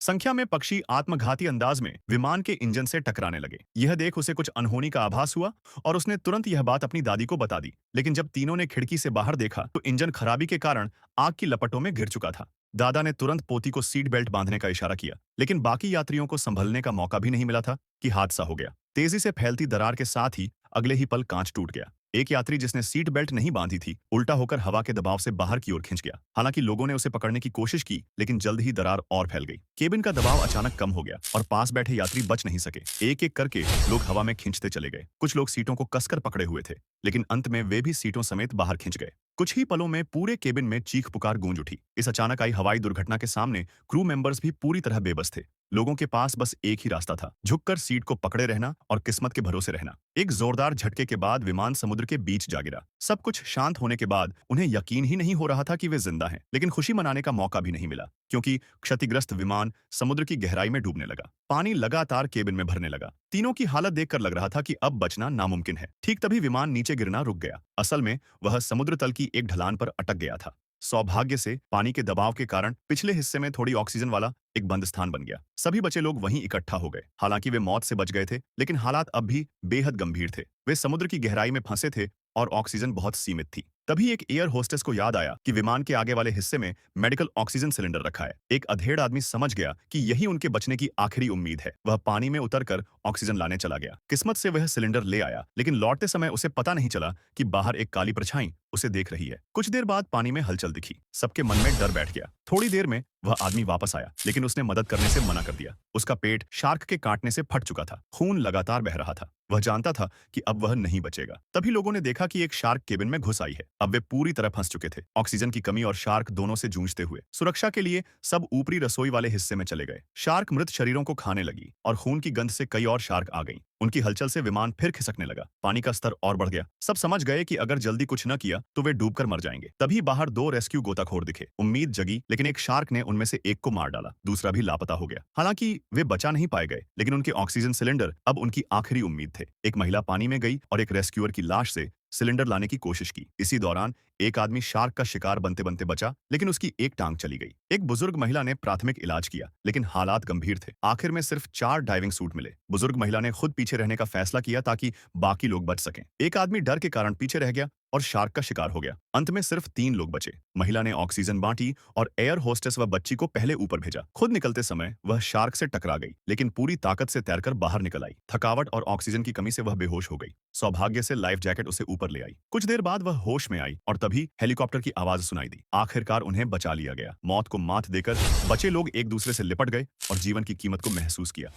संख्या में पक्षी आत्मघाती अंदाज में विमान के इंजन से टकराने लगे। यह देख उसे कुछ अनहोनी का आभास हुआ और उसने तुरंत यह बात अपनी दादी को बता दी। लेकिन जब तीनों ने खिड़की से बाहर देखा तो इंजन खराबी के कारण आग की लपटों में घिर चुका था। दादा ने तुरंत पोती को सीट बेल्ट बांधने का इशारा किया, लेकिन बाकी यात्रियों को संभलने का मौका भी नहीं मिला था कि हादसा हो गया। तेजी से फैलती दरार के साथ ही अगले ही पल कांच टूट गया। एक यात्री जिसने सीट बेल्ट नहीं बांधी थी, उल्टा होकर हवा के दबाव से बाहर की ओर खिंच गया। हालांकि लोगों ने उसे पकड़ने की कोशिश की, लेकिन जल्द ही दरार और फैल गई। केबिन का दबाव अचानक कम हो गया और पास बैठे यात्री बच नहीं सके। एक एक करके लोग हवा में खिंचते चले गए। कुछ लोग सीटों को कसकर पकड़े हुए थे, लेकिन अंत में वे भी सीटों समेत बाहर खिंच गए। कुछ ही पलों में पूरे केबिन में चीख पुकार गूंज उठी। इस अचानक आई हवाई दुर्घटना के सामने क्रू मेंबर्स भी पूरी तरह बेबस थे। लोगों के पास बस एक ही रास्ता था, झुककर सीट को पकड़े रहना और किस्मत के भरोसे रहना। एक जोरदार झटके के बाद विमान समुद्र के बीच जा गिरा। सब कुछ शांत होने के बाद उन्हें यकीन ही नहीं हो रहा था कि वे जिंदा हैं, लेकिन खुशी मनाने का मौका भी नहीं मिला, क्योंकि क्षतिग्रस्त विमान समुद्र की गहराई में डूबने लगा। पानी लगातार केबिन में भरने लगा। तीनों की हालत देखकर लग रहा था कि अब बचना नामुमकिन है। ठीक तभी विमान नीचे गिरना रुक गया। असल में वह समुद्र तल की एक ढलान पर अटक गया था। सौभाग्य से पानी के दबाव के कारण पिछले हिस्से में थोड़ी ऑक्सीजन वाला एक बंद स्थान बन गया। सभी बचे लोग वहीं इकट्ठा हो गए। हालांकि वे मौत से बच गए थे, लेकिन हालात अब भी बेहद गंभीर थे। वे समुद्र की गहराई में फंसे थे और ऑक्सीजन बहुत सीमित थी। तभी एक एयर होस्टेस को याद आया कि विमान के आगे वाले हिस्से में मेडिकल ऑक्सीजन सिलेंडर रखा है। एक अधेड़ आदमी समझ गया कि यही उनके बचने की आखिरी उम्मीद है। वह पानी में उतरकर ऑक्सीजन लाने चला गया। किस्मत से वह सिलेंडर ले आया, लेकिन लौटते समय उसे पता नहीं चला कि बाहर एक काली परछाई उसे देख रही है। कुछ देर बाद पानी में हलचल दिखी। सबके मन में डर बैठ गया। थोड़ी देर में वह आदमी वापस आया, लेकिन उसने मदद करने से मना कर दिया। उसका पेट शार्क के काटने से फट चुका था। खून लगातार बह रहा था। वह जानता था कि अब वह नहीं बचेगा। तभी लोगों ने देखा कि एक शार्क केबिन में घुस आई है। अब वे पूरी तरह फंस चुके थे। ऑक्सीजन की कमी और शार्क दोनों से जूझते हुए सुरक्षा के लिए सब ऊपरी रसोई वाले हिस्से में चले गए। शार्क मृत शरीरों को खाने लगी और खून की गंध से कई और शार्क आ गईं। उनकी हलचल से विमान फिर खिसकने लगा। पानी का स्तर और बढ़ गया। सब समझ गए कि अगर जल्दी कुछ न किया तो वे डूबकर मर जाएंगे। तभी बाहर दो रेस्क्यू गोताखोर दिखे। उम्मीद जगी, लेकिन एक शार्क ने उनमें से एक को मार डाला। दूसरा भी लापता हो गया। हालांकि वे बचा नहीं पाए गए, लेकिन उनके ऑक्सीजन सिलेंडर अब उनकी आखिरी उम्मीद थे। एक महिला पानी में गई और एक रेस्क्यूअर की लाश से सिलेंडर लाने की कोशिश की। इसी दौरान एक आदमी शार्क का शिकार बनते बनते बचा, लेकिन उसकी एक टांग चली गई। एक बुजुर्ग महिला ने प्राथमिक इलाज किया, लेकिन हालात गंभीर थे। आखिर में सिर्फ 4 डाइविंग सूट मिले। बुजुर्ग महिला ने खुद पीछे रहने का फैसला किया ताकि बाकी लोग बच सकें। एक आदमी डर के कारण पीछे रह गया और शार्क का शिकार हो गया। अंत में सिर्फ 3 लोग बचे। महिला ने ऑक्सीजन बांटी और एयर होस्टेस व बच्ची को पहले ऊपर भेजा। खुद निकलते समय वह शार्क से टकरा गई, लेकिन पूरी ताकत से तैरकर बाहर निकल आई। थकावट और ऑक्सीजन की कमी से वह बेहोश हो गई। सौभाग्य से लाइफ जैकेट उसे ऊपर ले आई। कुछ देर बाद वह होश में आई और तभी हेलीकॉप्टर की आवाज सुनाई दी। आखिरकार उन्हें बचा लिया गया। मौत को मात देकर बचे लोग एक दूसरे से लिपट गए और जीवन की कीमत को महसूस किया।